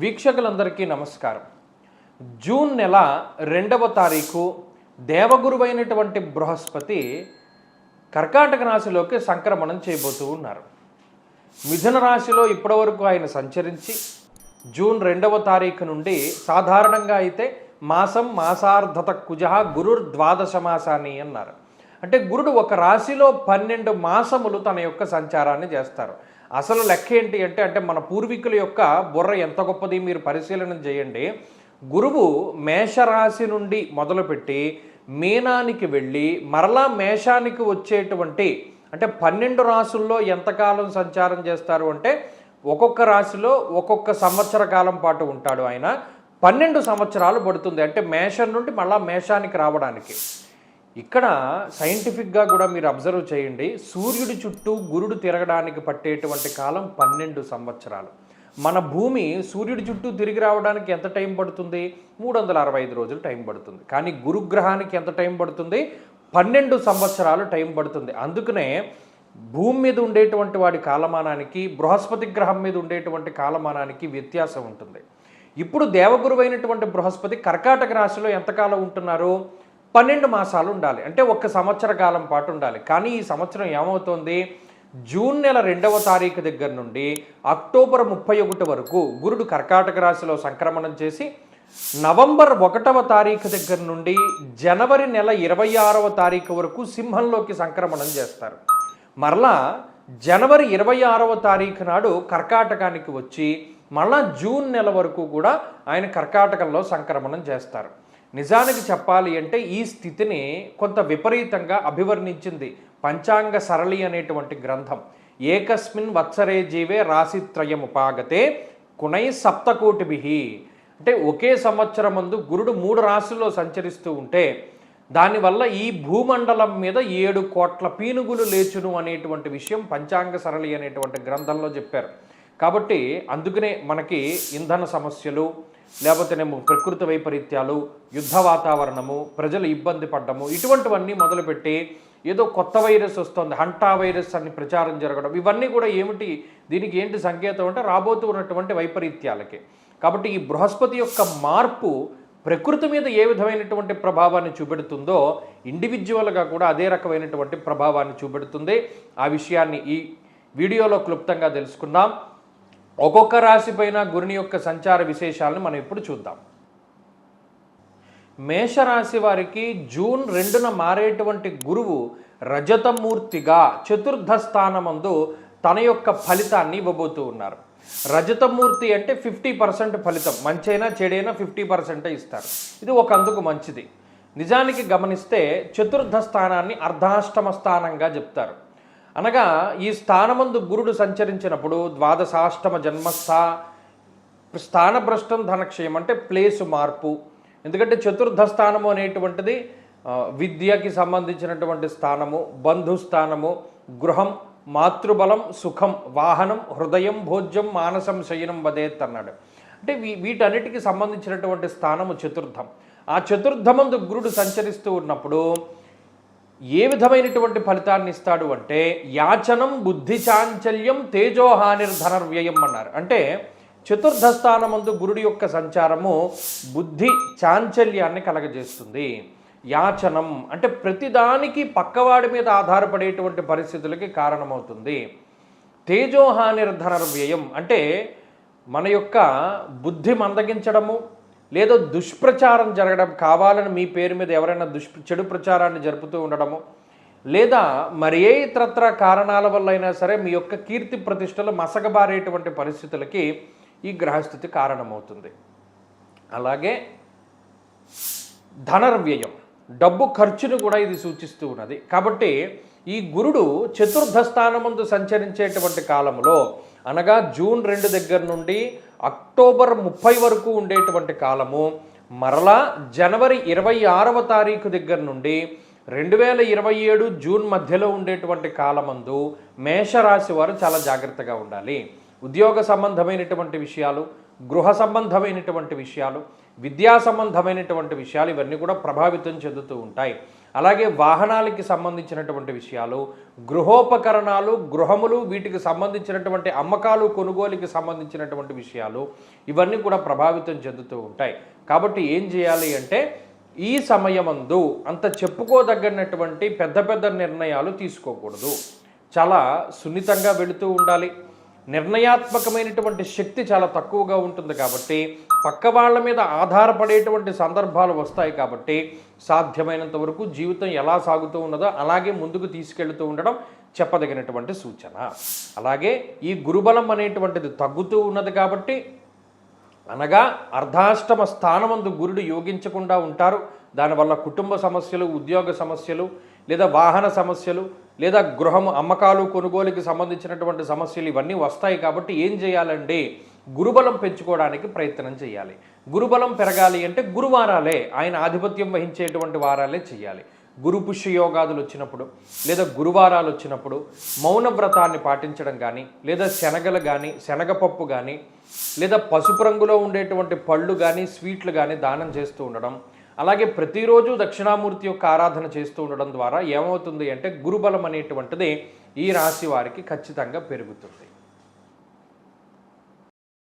వీక్షకులందరికీ నమస్కారం. జూన్ నెల 2వ తారీఖు దేవగురువైనటువంటి బృహస్పతి కర్కాటక రాశిలోకి సంక్రమణం చేయబోతూ ఉన్నారు. మిథున రాశిలో ఇప్పటివరకు ఆయన సంచరించి జూన్ 2వ తారీఖు నుండి సాధారణంగా అయితే మాసార్ధత కుజ గురుర్ ద్వాదశ మాసాని అన్నారు. అంటే గురుడు ఒక రాశిలో 12 మాసములు తన యొక్క సంచారాన్ని చేస్తారు. అసలు లెక్క ఏంటి అంటే మన పూర్వీకుల యొక్క బుర్ర ఎంత గొప్పది మీరు పరిశీలన చేయండి. గురువు మేషరాశి నుండి మొదలుపెట్టి మీనానికి వెళ్ళి మరలా మేషానికి వచ్చేటువంటి అంటే 12 రాశుల్లో ఎంతకాలం సంచారం చేస్తారు అంటే ఒక్కొక్క రాశిలో ఒక్కొక్క సంవత్సర కాలం పాటు ఉంటాడు ఆయన. 12 సంవత్సరాలు పడుతుంది అంటే మేషం నుండి మళ్ళా మేషానికి రావడానికి. ఇక్కడ సైంటిఫిక్గా కూడా మీరు అబ్జర్వ్ చేయండి, సూర్యుడి చుట్టూ గురుడు తిరగడానికి పట్టేటువంటి కాలం 12 సంవత్సరాలు. మన భూమి సూర్యుడి చుట్టూ తిరిగి రావడానికి ఎంత టైం పడుతుంది? 365 రోజులు టైం పడుతుంది. కానీ గురుగ్రహానికి ఎంత టైం పడుతుంది? 12 సంవత్సరాలు టైం పడుతుంది. అందుకనే భూమి మీద ఉండేటువంటి వాడి కాలమానానికి బృహస్పతి గ్రహం మీద ఉండేటువంటి కాలమానానికి వ్యత్యాసం ఉంటుంది. ఇప్పుడు దేవగురువైనటువంటి బృహస్పతి కర్కాటక రాశిలో ఎంతకాలం ఉంటున్నారు? 12 మాసాలు ఉండాలి, అంటే 1 సంవత్సర కాలం పాటు ఉండాలి. కానీ ఈ సంవత్సరం ఏమవుతోంది? జూన్ నెల 2వ తారీఖు దగ్గర నుండి అక్టోబర్ 31 వరకు గురుడు కర్కాటక రాశిలో సంక్రమణం చేసి నవంబర్ 1వ తారీఖు దగ్గర నుండి జనవరి నెల 26వ తారీఖు వరకు సింహంలోకి సంక్రమణం చేస్తారు. మరలా జనవరి 26వ తారీఖు నాడు కర్కాటకానికి వచ్చి మళ్ళా జూన్ నెల వరకు కూడా ఆయన కర్కాటకంలో సంక్రమణం చేస్తారు. నిజానికి చెప్పాలి అంటే ఈ స్థితిని కొంత విపరీతంగా అభివర్ణించింది పంచాంగ సరళి అనేటువంటి గ్రంథం. ఏకస్మిన్ వత్సరే జీవే రాశిత్రయముపాగతే కునై సప్తకోటిభిః. అంటే ఒకే సంవత్సరం ముందు గురుడు 3 రాశుల్లో సంచరిస్తూ ఉంటే దానివల్ల ఈ భూమండలం మీద 7 కోట్ల పీనుగులు లేచును అనేటువంటి విషయం పంచాంగ సరళి అనేటువంటి గ్రంథంలో చెప్పారు. కాబట్టి అందుకనే మనకి ఇంధన సమస్యలు, లేకపోతేనేమో ప్రకృతి వైపరీత్యాలు, యుద్ధ వాతావరణము, ప్రజలు ఇబ్బంది పడ్డము, ఇటువంటివన్నీ మొదలుపెట్టి ఏదో కొత్త వైరస్ వస్తుంది, హంటా వైరస్ అని ప్రచారం జరగడం, ఇవన్నీ కూడా ఏమిటి, దీనికి ఏంటి సంకేతం అంటే రాబోతూ ఉన్నటువంటి వైపరీత్యాలకి. కాబట్టి ఈ బృహస్పతి యొక్క మార్పు ప్రకృతి మీద ఏ విధమైనటువంటి ప్రభావాన్ని చూపెడుతుందో ఇండివిజువల్గా కూడా అదే రకమైనటువంటి ప్రభావాన్ని చూపెడుతుంది. ఆ విషయాన్ని ఈ వీడియోలో క్లుప్తంగా తెలుసుకుందాం. ఒక్కొక్క రాశిపైన గురుని యొక్క సంచార విశేషాలను మనం ఇప్పుడు చూద్దాం. మేషరాశి వారికి జూన్ 2న మారేటువంటి గురువు రజతమూర్తిగా చతుర్థ స్థానమందు తన యొక్క ఫలితాన్ని ఇవ్వబోతూ ఉన్నారు. రజతమూర్తి అంటే 50% ఫలితం, మంచైనా చెడైనా 50% ఇస్తారు. ఇది ఒక అందుకు మంచిది. నిజానికి గమనిస్తే చతుర్థ స్థానాన్ని అర్ధాష్టమ స్థానంగా చెప్తారు. అనగా ఈ స్థానమందు గురుడు సంచరించినప్పుడు ద్వాదశాష్టమ స్థానభ్రష్టం ధనక్షయం అంటే ప్లేసు మార్పు. ఎందుకంటే చతుర్థ స్థానము అనేటువంటిది విద్యకి సంబంధించినటువంటి స్థానము, బంధుస్థానము, గృహం, మాతృబలం, సుఖం, వాహనం, హృదయం, భోజ్యం, మానసం, శయనం వదేత్ అన్నాడు. అంటే వీటన్నిటికీ సంబంధించినటువంటి స్థానము చతుర్థం. ఆ చతుర్థమందు గురుడు సంచరిస్తూ ఉన్నప్పుడు ఏ విధమైనటువంటి ఫలితాన్ని ఇస్తాడు అంటే యాచనం, బుద్ధి చాంచల్యం, తేజోహానిర్ధనర్వ్యయం అన్నారు. అంటే చతుర్థ స్థానమందు గురుడి యొక్క సంచారము బుద్ధి చాంచల్యాన్ని కలగజేస్తుంది. యాచనం అంటే ప్రతిదానికి పక్కవాడి మీద ఆధారపడేటువంటి పరిస్థితులకి కారణమవుతుంది. తేజోహానిర్ధనర్వ్యయం అంటే మన యొక్క బుద్ధి మందగించడము, లేదో దుష్ప్రచారం జరగడం, కావాలని మీ పేరు మీద ఎవరైనా చెడు ప్రచారాన్ని జరుపుతూ ఉండడము, లేదా మరి ఏ ఇతరత్ర కారణాల వల్ల అయినా సరే మీ యొక్క కీర్తి ప్రతిష్టలు మసకబారేటువంటి పరిస్థితులకి ఈ గ్రహస్థితి కారణమవుతుంది. అలాగే ధనర్వ్యయం, డబ్బు ఖర్చును కూడా ఇది సూచిస్తూ ఉన్నది. కాబట్టి ఈ గురుడు చతుర్థ స్థానమందు సంచరించేటువంటి కాలంలో అనగా జూన్ 2 దగ్గర నుండి అక్టోబర్ 30 వరకు ఉండేటువంటి కాలము, మరలా జనవరి 26వ తారీఖు దగ్గర నుండి 2027 జూన్ మధ్యలో ఉండేటువంటి కాలమందు మేషరాశి వారు చాలా జాగ్రత్తగా ఉండాలి. ఉద్యోగ సంబంధమైనటువంటి విషయాలు, గృహ సంబంధమైనటువంటి విషయాలు, విద్యా సంబంధమైనటువంటి విషయాలు ఇవన్నీ కూడా ప్రభావితం చెందుతూ ఉంటాయి. అలాగే వాహనాలకి సంబంధించినటువంటి విషయాలు, గృహోపకరణాలు, గృహములు, వీటికి సంబంధించినటువంటి అమ్మకాలు, కొనుగోలుకి సంబంధించినటువంటి విషయాలు ఇవన్నీ కూడా ప్రభావితం చెందుతూ ఉంటాయి. కాబట్టి ఏం చేయాలి అంటే ఈ సమయమందు అంత చెప్పుకోదగినటువంటి పెద్ద పెద్ద నిర్ణయాలు తీసుకోకూడదు. చాలా సున్నితంగా వెళుతూ ఉండాలి. నిర్ణయాత్మకమైనటువంటి శక్తి చాలా తక్కువగా ఉంటుంది కాబట్టి పక్క వాళ్ళ మీద ఆధారపడేటువంటి సందర్భాలు వస్తాయి. కాబట్టి సాధ్యమైనంత వరకు జీవితం ఎలా సాగుతూ ఉన్నదో అలాగే ముందుకు తీసుకెళ్తూ ఉండడం చెప్పదగినటువంటి సూచన. అలాగే ఈ గురుబలం అనేటువంటిది తగ్గుతూ ఉన్నది కాబట్టి, అనగా అర్ధాష్టమ స్థానమందు గురుడు యోగించకుండా ఉంటారు. దానివల్ల కుటుంబ సమస్యలు, ఉద్యోగ సమస్యలు, లేదా వాహన సమస్యలు, లేదా గృహము అమ్మకాలు కొనుగోలుకి సంబంధించినటువంటి సమస్యలు ఇవన్నీ వస్తాయి. కాబట్టి ఏం చేయాలండి? గురుబలం పెంచుకోవడానికి ప్రయత్నం చేయాలి. గురుబలం పెరగాలి అంటే గురువారాలే, ఆయన ఆధిపత్యం వహించేటువంటి వారాలే చేయాలి. గురు పుష్య యోగాదులు వచ్చినప్పుడు, లేదా గురువారాలు వచ్చినప్పుడు మౌన వ్రతాన్ని పాటించడం కానీ, లేదా శనగలు కానీ, శనగపప్పు కానీ, లేదా పసుపు రంగులో ఉండేటువంటి పళ్ళు కానీ, స్వీట్లు కానీ దానం చేస్తూ ఉండడం, అలాగే ప్రతిరోజు దక్షిణామూర్తి యొక్క ఆరాధన చేస్తూ ఉండడం ద్వారా ఏమవుతుంది అంటే గురుబలం అనేటువంటిది ఈ రాశి వారికి ఖచ్చితంగా పెరుగుతుంది.